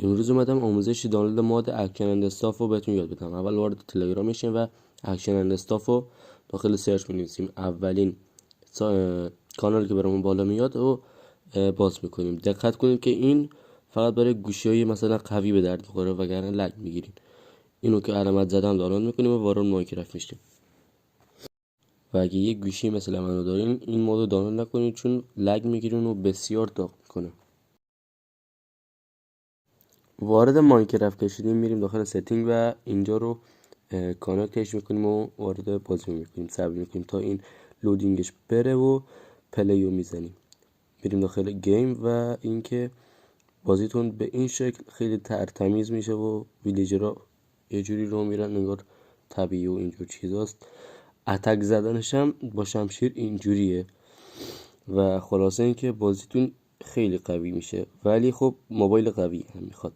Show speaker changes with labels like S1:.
S1: امروز اومدم آموزش دانلود ماد اکشن اند استاف رو بهتون یاد بدم. اول وارد تلگرام میشین و اکشن اند استاف رو داخل سرچ می‌نویسیم. اولین کانالی که برامون بالا میاد رو باز میکنیم. دقت کنید که این فقط برای گوشی‌های مثلا قوی به درد می‌خوره، وگرنه لگ میگیرین. اینو که علامت زدم دانلود میکنیم و وارد ماینکرافت میشیم. و اگه یه گوشی مثل منو دارین این مودو دانلود نکنید چون لگ میگیرین و بسیار داغ میکنه. وارد ماینکرافت کشیدیم، میریم داخل ستینگ و اینجا رو کانکتش میکنیم و وارد بازی میکنیم. صبر میکنیم تا این لودینگش بره و پلیو میزنیم. میریم داخل گیم و اینکه بازیتون به این شکل خیلی ترتمیز میشه و ویلیجرها یه جوری رو میرن انگار طبیعی و اینجور چیزاست. اتک زدنش هم با شمشیر اینجوریه و خلاصه اینکه بازیتون خیلی قوی میشه، ولی خب موبایل قوی هم میخواد.